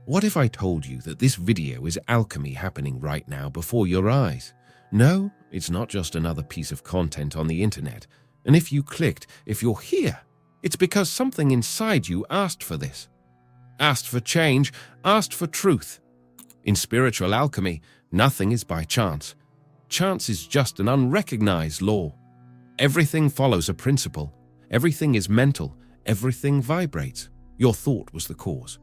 What if I told you that this video is alchemy happening right now before your eyes? No, it's not just another piece of content on the internet. And if you clicked, if you're here, it's because something inside you asked for this. Asked for change, asked for truth. In spiritual alchemy, nothing is by chance. Chance is just an unrecognized law. Everything follows a principle. Everything is mental. Everything vibrates. Your thought was the cause.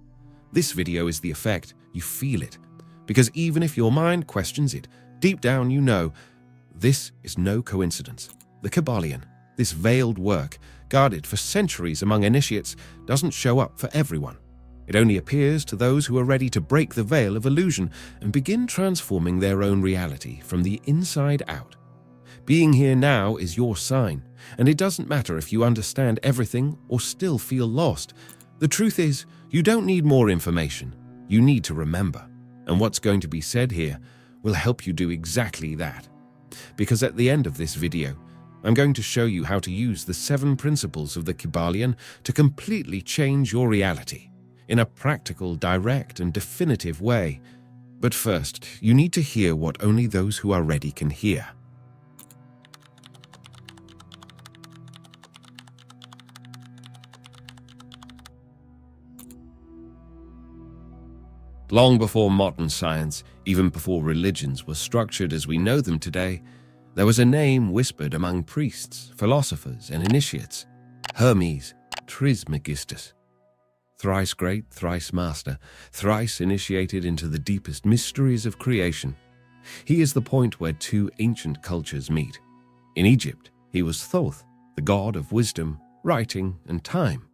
This video is the effect. You feel it. Because even if your mind questions it, deep down you know, this is no coincidence. The Kybalion, this veiled work, guarded for centuries among initiates, doesn't show up for everyone. It only appears to those who are ready to break the veil of illusion and begin transforming their own reality from the inside out. Being here now is your sign, and it doesn't matter if you understand everything or still feel lost. The truth is, you don't need more information. You need to remember. And what's going to be said here will help you do exactly that. Because at the end of this video, I'm going to show you how to use the 7 principles of the Kybalion to completely change your reality in a practical, direct, and definitive way. But first, you need to hear what only those who are ready can hear. Long before modern science, even before religions were structured as we know them today, there was a name whispered among priests, philosophers, and initiates: Hermes Trismegistus. Thrice great, thrice master, thrice initiated into the deepest mysteries of creation. He is the point where 2 ancient cultures meet. In Egypt, he was Thoth, the god of wisdom, writing, and time.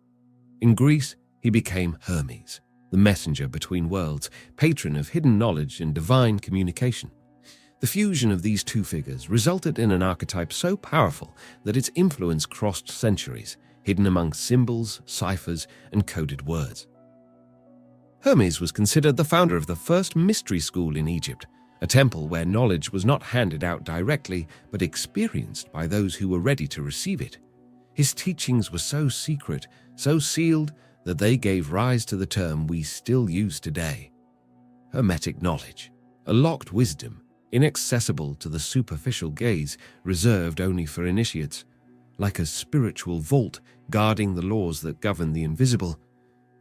In Greece, he became Hermes, the messenger between worlds, patron of hidden knowledge and divine communication. The fusion of these 2 figures resulted in an archetype so powerful that its influence crossed centuries, hidden among symbols, ciphers, and coded words. Hermes was considered the founder of the first mystery school in Egypt, a temple where knowledge was not handed out directly but experienced by those who were ready to receive it. His teachings were so secret, so sealed, that they gave rise to the term we still use today: Hermetic knowledge, a locked wisdom, inaccessible to the superficial gaze, reserved only for initiates. Like a spiritual vault guarding the laws that govern the invisible.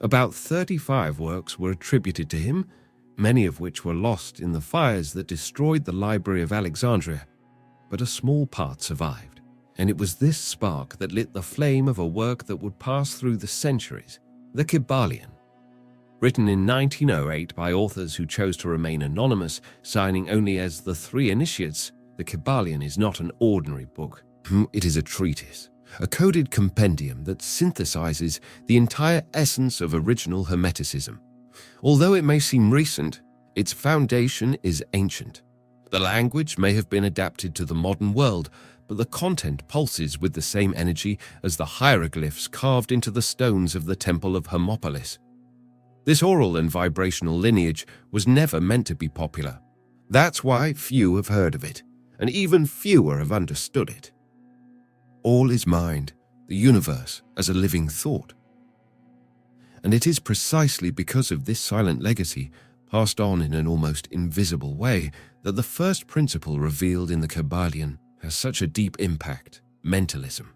About 35 works were attributed to him, many of which were lost in the fires that destroyed the Library of Alexandria. But a small part survived, and it was this spark that lit the flame of a work that would pass through the centuries: the Kybalion. Written in 1908 by authors who chose to remain anonymous, signing only as the 3 initiates, the Kybalion is not an ordinary book. It is a treatise, a coded compendium that synthesizes the entire essence of original Hermeticism. Although it may seem recent, its foundation is ancient. The language may have been adapted to the modern world, but the content pulses with the same energy as the hieroglyphs carved into the stones of the Temple of Hermopolis. This oral and vibrational lineage was never meant to be popular. That's why few have heard of it, and even fewer have understood it. All is mind, the universe as a living thought. And it is precisely because of this silent legacy, passed on in an almost invisible way, that the first principle revealed in the Kybalion has such a deep impact: mentalism.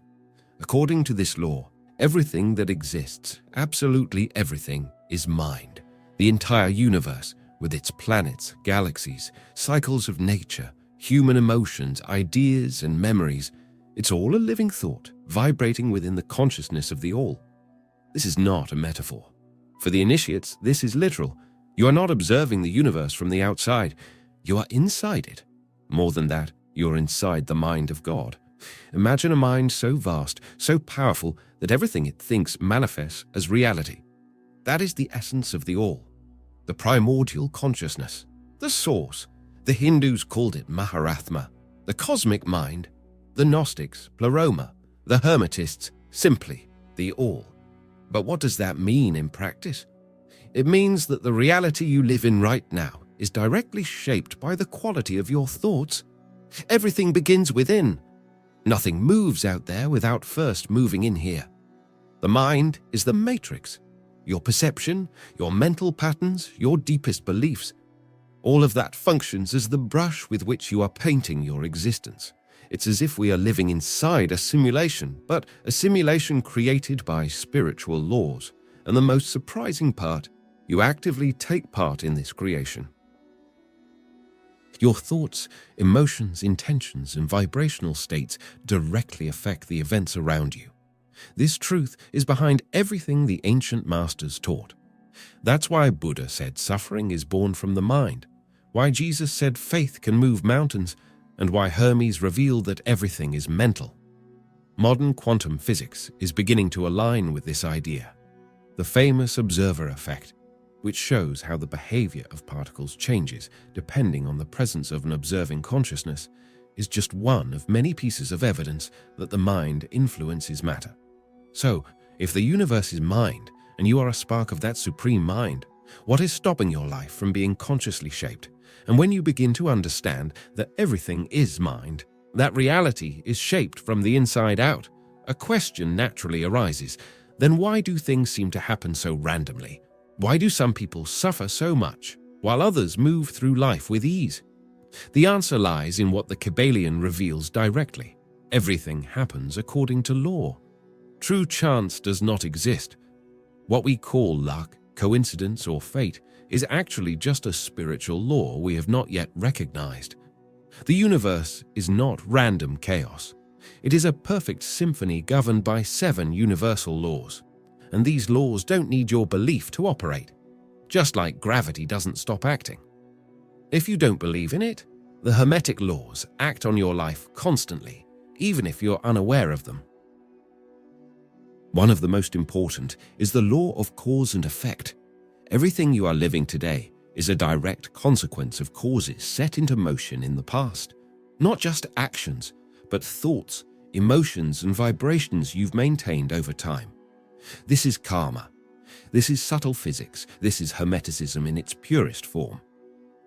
According to this law, everything that exists, absolutely everything, is mind. The entire universe, with its planets, galaxies, cycles of nature, human emotions, ideas, and memories, it's all a living thought, vibrating within the consciousness of the all. This is not a metaphor. For the initiates, this is literal. You are not observing the universe from the outside. You are inside it. More than that, you're inside the mind of God. Imagine a mind so vast, so powerful, that everything it thinks manifests as reality. That is the essence of the all. The primordial consciousness. The source. The Hindus called it Maharatma. The cosmic mind. The Gnostics, Pleroma. The Hermetists, simply the all. But what does that mean in practice? It means that the reality you live in right now is directly shaped by the quality of your thoughts. Everything begins within. Nothing moves out there without first moving in here. The mind is the matrix. your perception, your mental patterns, your deepest beliefs. All of that functions as the brush with which you are painting your existence. It's as if we are living inside a simulation, but a simulation created by spiritual laws. And the most surprising part, you actively take part in this creation. Your thoughts, emotions, intentions, and vibrational states directly affect the events around you. This truth is behind everything the ancient masters taught. That's why Buddha said suffering is born from the mind, why Jesus said faith can move mountains, and why Hermes revealed that everything is mental. Modern quantum physics is beginning to align with this idea. The famous observer effect, which shows how the behavior of particles changes depending on the presence of an observing consciousness, is just one of many pieces of evidence that the mind influences matter. So, if the universe is mind, and you are a spark of that supreme mind, what is stopping your life from being consciously shaped? And when you begin to understand that everything is mind, that reality is shaped from the inside out, a question naturally arises. Then why do things seem to happen so randomly? Why do some people suffer so much, while others move through life with ease? The answer lies in what the Kybalion reveals directly. Everything happens according to law. True chance does not exist. What we call luck, coincidence, or fate is actually just a spiritual law we have not yet recognized. The universe is not random chaos. It is a perfect symphony governed by 7 universal laws. And these laws don't need your belief to operate, just like gravity doesn't stop acting. If you don't believe in it, the Hermetic laws act on your life constantly, even if you're unaware of them. One of the most important is the law of cause and effect. Everything you are living today is a direct consequence of causes set into motion in the past. Not just actions, but thoughts, emotions, and vibrations you've maintained over time. This is karma. This is subtle physics. This is Hermeticism in its purest form.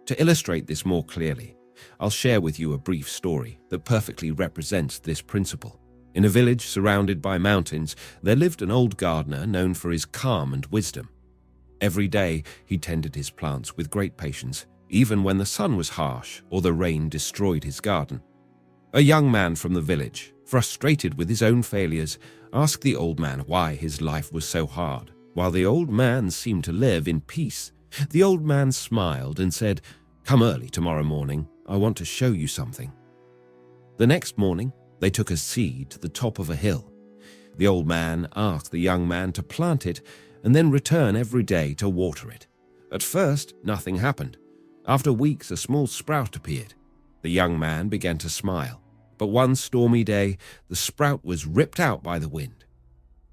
To illustrate this more clearly, I'll share with you a brief story that perfectly represents this principle. In a village surrounded by mountains, there lived an old gardener known for his calm and wisdom. Every day, he tended his plants with great patience, even when the sun was harsh or the rain destroyed his garden. A young man from the village, frustrated with his own failures, asked the old man why his life was so hard, while the old man seemed to live in peace. The old man smiled and said, "Come early tomorrow morning, I want to show you something." The next morning, they took a seed to the top of a hill. The old man asked the young man to plant it and then return every day to water it. At first, nothing happened. After weeks, a small sprout appeared. The young man began to smile, but one stormy day, the sprout was ripped out by the wind.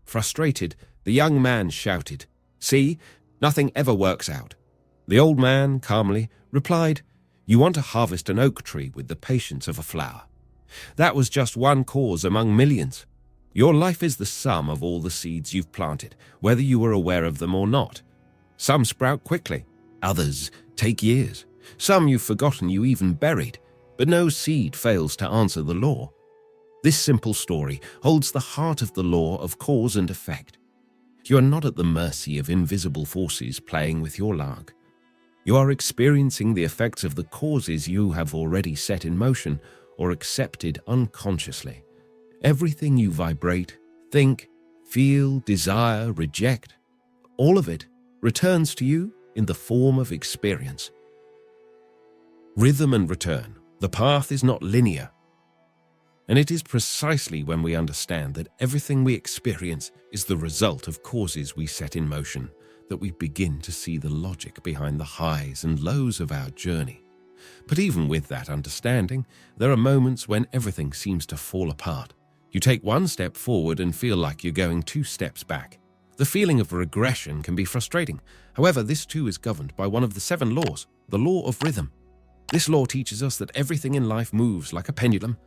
Frustrated, the young man shouted, "See, nothing ever works out." The old man calmly replied, "You want to harvest an oak tree with the patience of a flower. That was just one cause among millions. Your life is the sum of all the seeds you've planted, whether you were aware of them or not. Some sprout quickly, others take years. Some you've forgotten you even buried, but no seed fails to answer the law. This simple story holds the heart of the law of cause and effect. You are not at the mercy of invisible forces playing with your luck. You are experiencing the effects of the causes you have already set in motion or accepted unconsciously. Everything you vibrate, think, feel, desire, reject, all of it returns to you in the form of experience. Rhythm and return. The path is not linear. And it is precisely when we understand that everything we experience is the result of causes we set in motion that we begin to see the logic behind the highs and lows of our journey. But even with that understanding, there are moments when everything seems to fall apart. You take one step forward and feel like you're going 2 steps back. The feeling of regression can be frustrating. However, this too is governed by one of the 7 laws, the law of rhythm. This law teaches us that everything in life moves like a pendulum.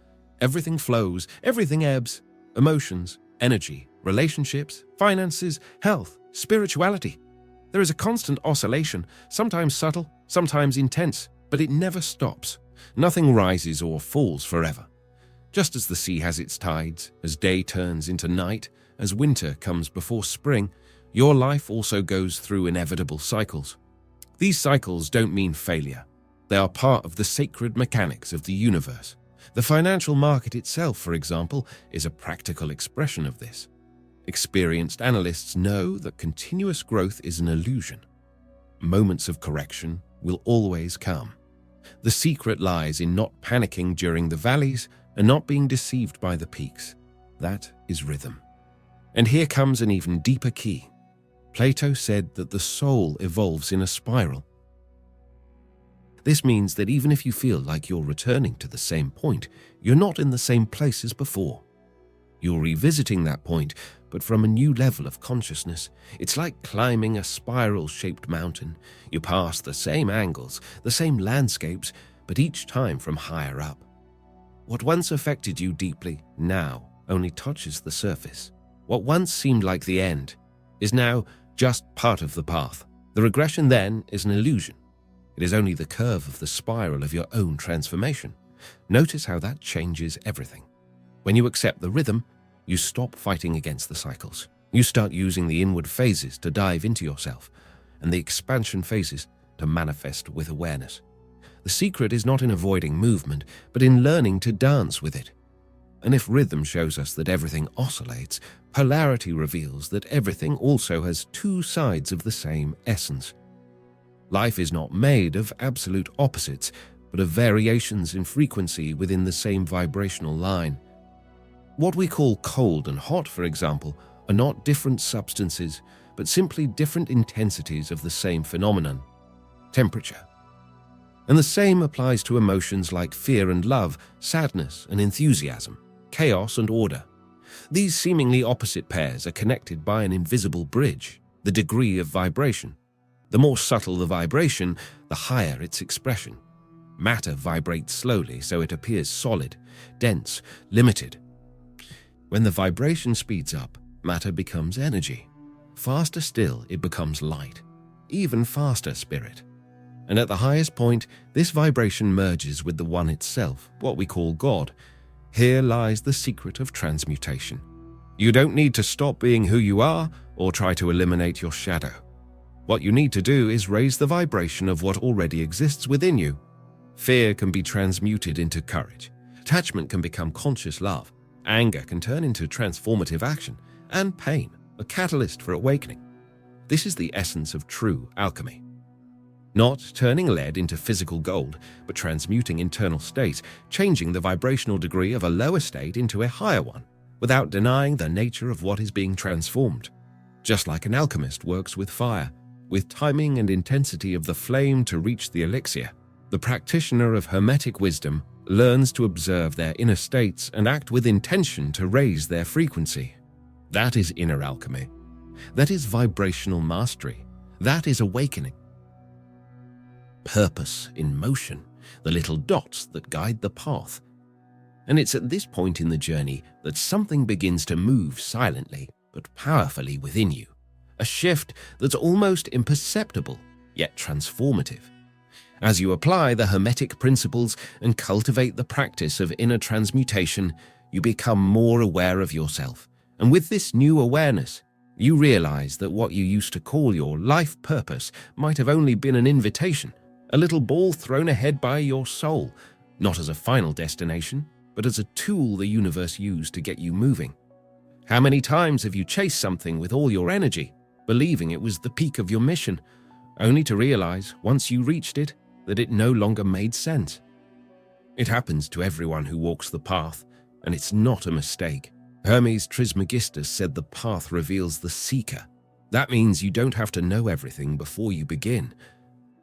Everything flows, everything ebbs. Emotions, energy, relationships, finances, health, spirituality. There is a constant oscillation, sometimes subtle, sometimes intense, but it never stops. Nothing rises or falls forever. Just as the sea has its tides, as day turns into night, as winter comes before spring, your life also goes through inevitable cycles. These cycles don't mean failure. They are part of the sacred mechanics of the universe. The financial market itself, for example, is a practical expression of this. Experienced analysts know that continuous growth is an illusion. Moments of correction will always come. The secret lies in not panicking during the valleys and not being deceived by the peaks. That is rhythm. And here comes an even deeper key. Plato said that the soul evolves in a spiral. This means that even if you feel like you're returning to the same point, you're not in the same place as before. You're revisiting that point, but from a new level of consciousness. It's like climbing a spiral-shaped mountain. You pass the same angles, the same landscapes, but each time from higher up. What once affected you deeply now only touches the surface. What once seemed like the end is now just part of the path. The regression then is an illusion. It is only the curve of the spiral of your own transformation. Notice how that changes everything. When you accept the rhythm, you stop fighting against the cycles. You start using the inward phases to dive into yourself, and the expansion phases to manifest with awareness. The secret is not in avoiding movement, but in learning to dance with it. And if rhythm shows us that everything oscillates, polarity reveals that everything also has two sides of the same essence. Life is not made of absolute opposites, but of variations in frequency within the same vibrational line. What we call cold and hot, for example, are not different substances, but simply different intensities of the same phenomenon, temperature. And the same applies to emotions like fear and love, sadness and enthusiasm, chaos and order. These seemingly opposite pairs are connected by an invisible bridge, the degree of vibration. The more subtle the vibration, the higher its expression. Matter vibrates slowly, so it appears solid, dense, limited. When the vibration speeds up, matter becomes energy. Faster still, it becomes light. Even faster, spirit. And at the highest point, this vibration merges with the one itself, what we call God. Here lies the secret of transmutation. You don't need to stop being who you are or try to eliminate your shadow. What you need to do is raise the vibration of what already exists within you. Fear can be transmuted into courage. Attachment can become conscious love. Anger can turn into transformative action. And pain, a catalyst for awakening. This is the essence of true alchemy. Not turning lead into physical gold, but transmuting internal states, changing the vibrational degree of a lower state into a higher one, without denying the nature of what is being transformed. Just like an alchemist works with fire, with timing and intensity of the flame to reach the elixir, the practitioner of Hermetic wisdom learns to observe their inner states and act with intention to raise their frequency. That is inner alchemy. That is vibrational mastery. That is awakening. Purpose in motion, the little dots that guide the path. And it's at this point in the journey that something begins to move silently but powerfully within you. A shift that's almost imperceptible, yet transformative. As you apply the Hermetic principles and cultivate the practice of inner transmutation, you become more aware of yourself. And with this new awareness, you realize that what you used to call your life purpose might have only been an invitation, a little ball thrown ahead by your soul, not as a final destination, but as a tool the universe used to get you moving. How many times have you chased something with all your energy, believing it was the peak of your mission, only to realize, once you reached it, that it no longer made sense? It happens to everyone who walks the path, and it's not a mistake. Hermes Trismegistus said the path reveals the seeker. That means you don't have to know everything before you begin.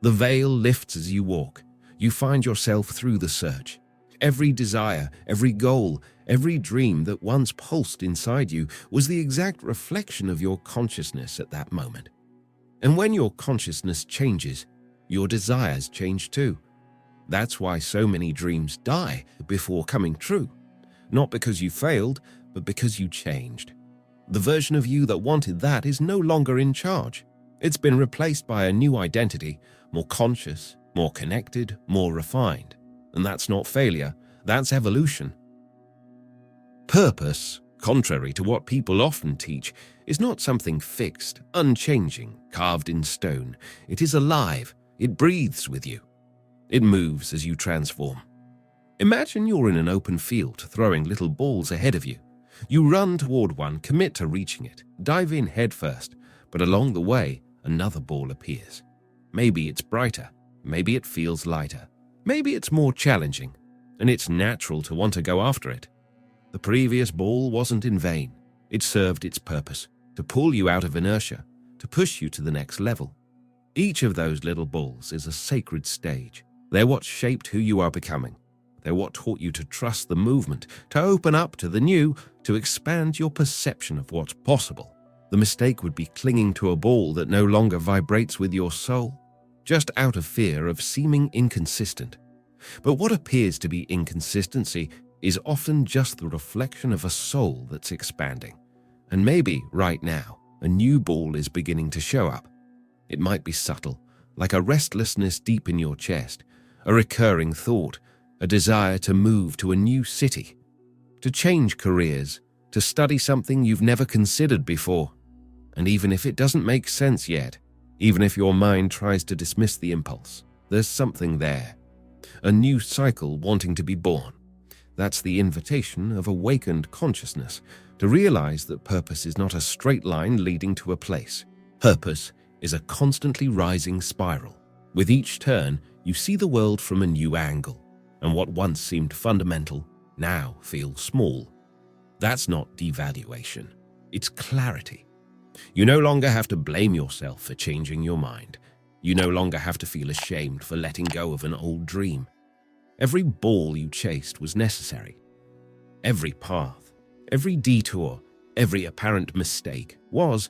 The veil lifts as you walk. You find yourself through the search. Every desire, every goal, every dream that once pulsed inside you was the exact reflection of your consciousness at that moment. And when your consciousness changes, your desires change too. That's why so many dreams die before coming true. Not because you failed, but because you changed. The version of you that wanted that is no longer in charge. It's been replaced by a new identity, more conscious, more connected, more refined. And that's not failure, that's evolution. Purpose contrary to what people often teach, is not something fixed, unchanging, carved in stone. It is alive. It breathes with you. It moves as you transform. Imagine you're in an open field throwing little balls ahead of you. You run toward one, commit to reaching it, dive in head first, but along the way, another ball appears. Maybe it's brighter, maybe it feels lighter, maybe it's more challenging, and it's natural to want to go after it. The previous ball wasn't in vain. It served its purpose, to pull you out of inertia, to push you to the next level. Each of those little balls is a sacred stage. They're what shaped who you are becoming. They're what taught you to trust the movement, to open up to the new, to expand your perception of what's possible. The mistake would be clinging to a ball that no longer vibrates with your soul, just out of fear of seeming inconsistent. But what appears to be inconsistency is often just the reflection of a soul that's expanding. And maybe, right now, a new ball is beginning to show up. It might be subtle, like a restlessness deep in your chest, a recurring thought, a desire to move to a new city, to change careers, to study something you've never considered before. And even if it doesn't make sense yet, even if your mind tries to dismiss the impulse, there's something there. A new cycle wanting to be born. That's the invitation of awakened consciousness, to realize that purpose is not a straight line leading to a place. Purpose is a constantly rising spiral. With each turn, you see the world from a new angle, and what once seemed fundamental now feels small. That's not devaluation. It's clarity. You no longer have to blame yourself for changing your mind. You no longer have to feel ashamed for letting go of an old dream. Every ball you chased was necessary. Every path, every detour, every apparent mistake was,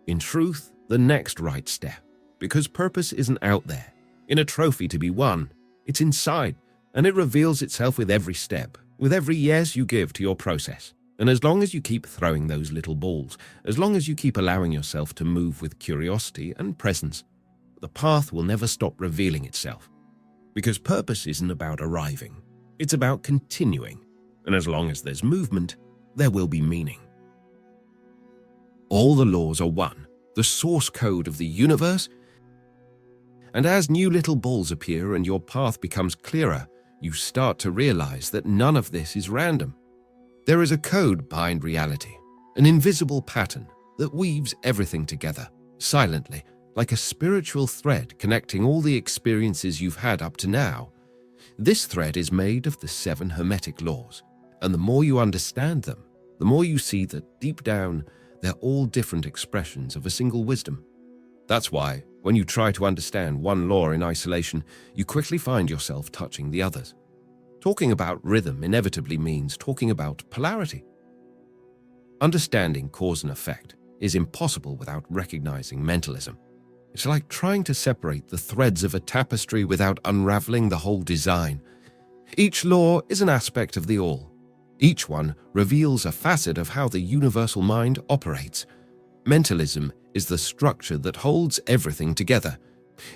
in truth, the next right step. Because purpose isn't out there, in a trophy to be won. It's inside, and it reveals itself with every step, with every yes you give to your process. And as long as you keep throwing those little balls, as long as you keep allowing yourself to move with curiosity and presence, the path will never stop revealing itself. Because purpose isn't about arriving, it's about continuing. And as long as there's movement, there will be meaning. All the laws are one, the source code of the universe. And as new little balls appear and your path becomes clearer, you start to realize that none of this is random. There is a code behind reality, an invisible pattern that weaves everything together, silently, like a spiritual thread connecting all the experiences you've had up to now. This thread is made of the 7 Hermetic laws, and the more you understand them, the more you see that deep down, they're all different expressions of a single wisdom. That's why, when you try to understand one law in isolation, you quickly find yourself touching the others. Talking about rhythm inevitably means talking about polarity. Understanding cause and effect is impossible without recognizing mentalism. It's like trying to separate the threads of a tapestry without unraveling the whole design. Each law is an aspect of the all. Each one reveals a facet of how the universal mind operates. Mentalism is the structure that holds everything together.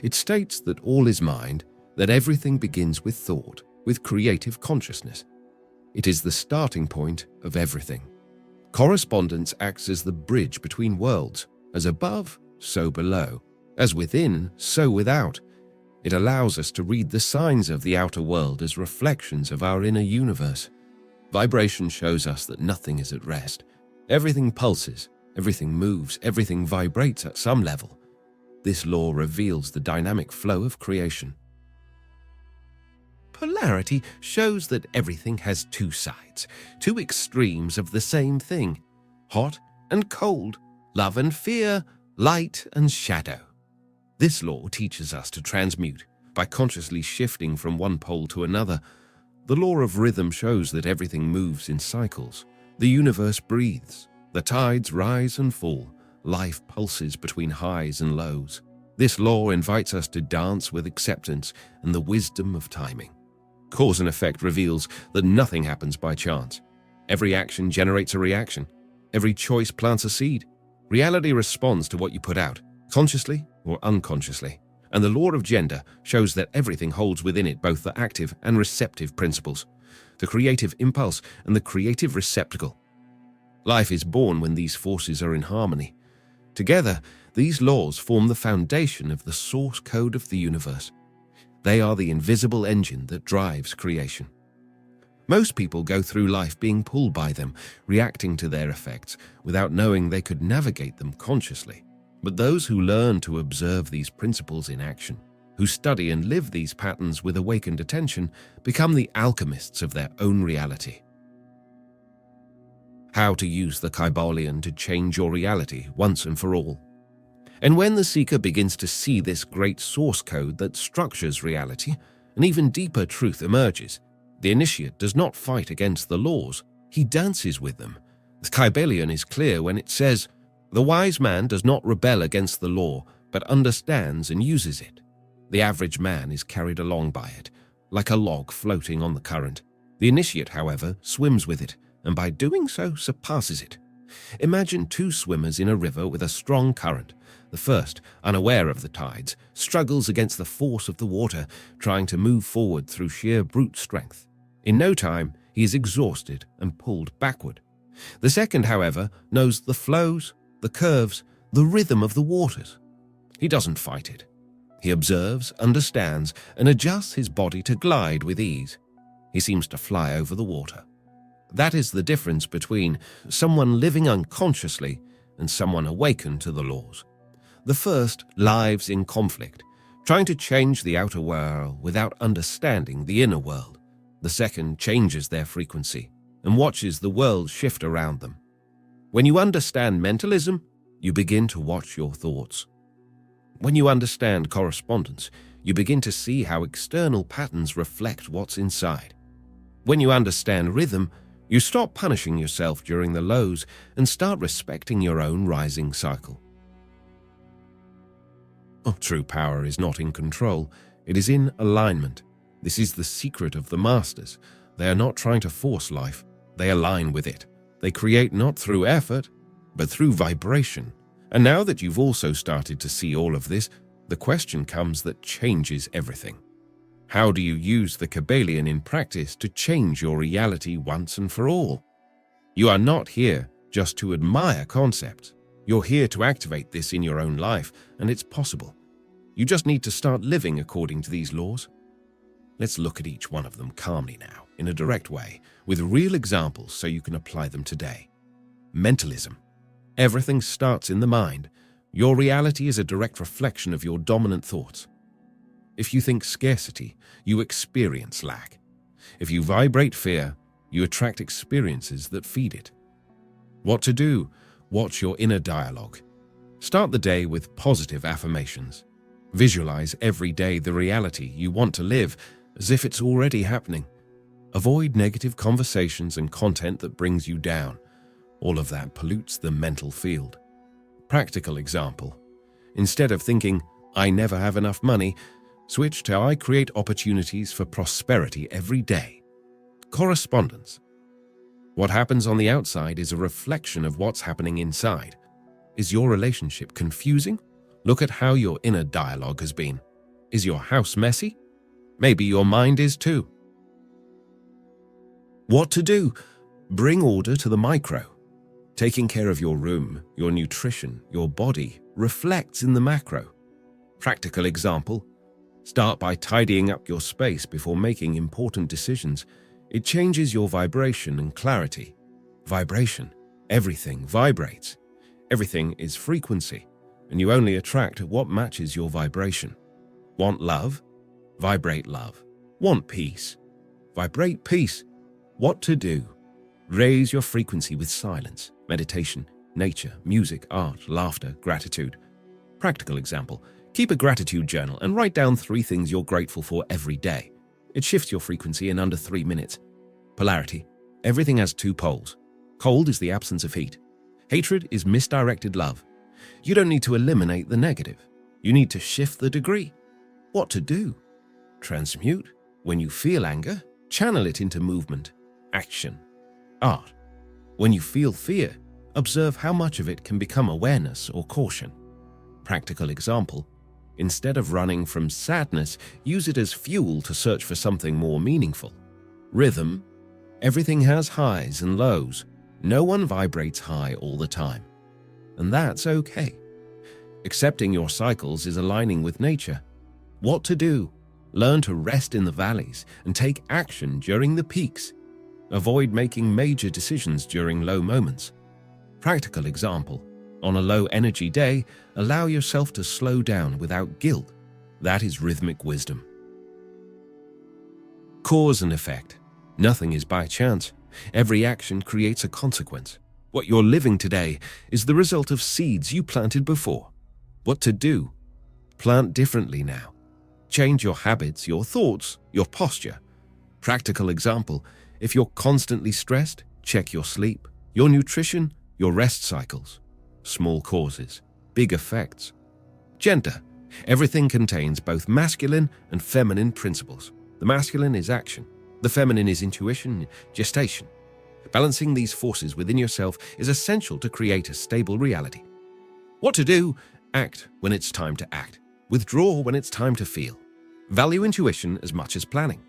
It states that all is mind, that everything begins with thought, with creative consciousness. It is the starting point of everything. Correspondence acts as the bridge between worlds, as above, so below, as within, so without. It allows us to read the signs of the outer world as reflections of our inner universe. Vibration shows us that nothing is at rest. Everything pulses, everything moves, everything vibrates at some level. This law reveals the dynamic flow of creation. Polarity shows that everything has two sides, two extremes of the same thing, hot and cold, love and fear, light and shadow. This law teaches us to transmute by consciously shifting from one pole to another. The law of rhythm shows that everything moves in cycles. The universe breathes. The tides rise and fall. Life pulses between highs and lows. This law invites us to dance with acceptance and the wisdom of timing. Cause and effect reveals that nothing happens by chance. Every action generates a reaction. Every choice plants a seed. Reality responds to what you put out, consciously or unconsciously. And the law of gender shows that everything holds within it both the active and receptive principles, the creative impulse and the creative receptacle. Life is born when these forces are in harmony. Together, these laws form the foundation of the source code of the universe. They are the invisible engine that drives creation. Most people go through life being pulled by them, reacting to their effects, without knowing they could navigate them consciously. But those who learn to observe these principles in action, who study and live these patterns with awakened attention, become the alchemists of their own reality. How to use the Kybalion to change your reality once and for all. And when the seeker begins to see this great source code that structures reality, an even deeper truth emerges. The initiate does not fight against the laws, he dances with them. The Kybalion is clear when it says, "The wise man does not rebel against the law, but understands and uses it." The average man is carried along by it, like a log floating on the current. The initiate, however, swims with it, and by doing so surpasses it. Imagine two swimmers in a river with a strong current. The first, unaware of the tides, struggles against the force of the water, trying to move forward through sheer brute strength. In no time, he is exhausted and pulled backward. The second, however, knows the flows, the curves, the rhythm of the waters. He doesn't fight it. He observes, understands, and adjusts his body to glide with ease. He seems to fly over the water. That is the difference between someone living unconsciously and someone awakened to the laws. The first lives in conflict, trying to change the outer world without understanding the inner world. The second changes their frequency and watches the world shift around them. When you understand mentalism, you begin to watch your thoughts. When you understand correspondence, you begin to see how external patterns reflect what's inside. When you understand rhythm, you stop punishing yourself during the lows and start respecting your own rising cycle. True power is not in control, it is in alignment. This is the secret of the masters. They are not trying to force life, they align with it. They create not through effort, but through vibration. And now that you've also started to see all of this, the question comes that changes everything. How do you use the Kybalion in practice to change your reality once and for all? You are not here just to admire concepts. You're here to activate this in your own life, and it's possible. You just need to start living according to these laws. Let's look at each one of them calmly now, in a direct way, with real examples so you can apply them today. Mentalism. Everything starts in the mind. Your reality is a direct reflection of your dominant thoughts. If you think scarcity, you experience lack. If you vibrate fear, you attract experiences that feed it. What to do? Watch your inner dialogue. Start the day with positive affirmations. Visualize every day the reality you want to live as if it's already happening. Avoid negative conversations and content that brings you down. All of that pollutes the mental field. Practical example. Instead of thinking, "I never have enough money," switch to "I create opportunities for prosperity every day." Correspondence. What happens on the outside is a reflection of what's happening inside. Is your relationship confusing? Look at how your inner dialogue has been. Is your house messy? Maybe your mind is too. What to do? Bring order to the micro. Taking care of your room, your nutrition, your body reflects in the macro. Practical example. Start by tidying up your space before making important decisions. It changes your vibration and clarity. Vibration. Everything vibrates. Everything is frequency, and you only attract what matches your vibration. Want love? Vibrate love. Want peace? Vibrate peace. What to do? Raise your frequency with silence, meditation, nature, music, art, laughter, gratitude. Practical example. Keep a gratitude journal and write down 3 things you're grateful for every day. It shifts your frequency in under 3 minutes. Polarity. Everything has 2 poles. Cold is the absence of heat. Hatred is misdirected love. You don't need to eliminate the negative. You need to shift the degree. What to do? Transmute. When you feel anger, channel it into movement, action, art. When you feel fear, observe how much of it can become awareness or caution. Practical example. Instead of running from sadness, use it as fuel to search for something more meaningful. Rhythm. Everything has highs and lows. No one vibrates high all the time, and that's okay. Accepting your cycles is aligning with nature. What to do? Learn to rest in the valleys and take action during the peaks. Avoid making major decisions during low moments. Practical example: on a low-energy day, allow yourself to slow down without guilt. That is rhythmic wisdom. Cause and effect. Nothing is by chance. Every action creates a consequence. What you're living today is the result of seeds you planted before. What to do? Plant differently now. Change your habits, your thoughts, your posture. Practical example: if you're constantly stressed, check your sleep, your nutrition, your rest cycles. Small causes, big effects. Gender. Everything contains both masculine and feminine principles. The masculine is action. The feminine is intuition, gestation. Balancing these forces within yourself is essential to create a stable reality. What to do? Act when it's time to act. Withdraw when it's time to feel. Value intuition as much as planning.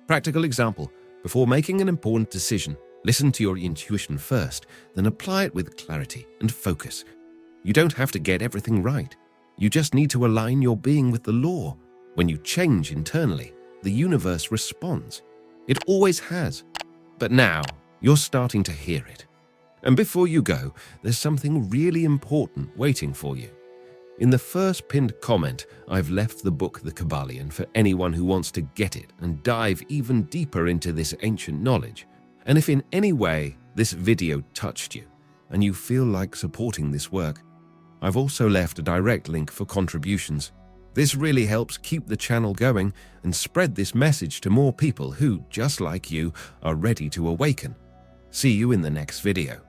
Practical example: before making an important decision, listen to your intuition first, then apply it with clarity and focus. You don't have to get everything right. You just need to align your being with the law. When you change internally, the universe responds. It always has. But now, you're starting to hear it. And before you go, there's something really important waiting for you. In the first pinned comment, I've left the book The Kybalion for anyone who wants to get it and dive even deeper into this ancient knowledge. And if in any way this video touched you and you feel like supporting this work, I've also left a direct link for contributions. This really helps keep the channel going and spread this message to more people who, just like you, are ready to awaken. See you in the next video.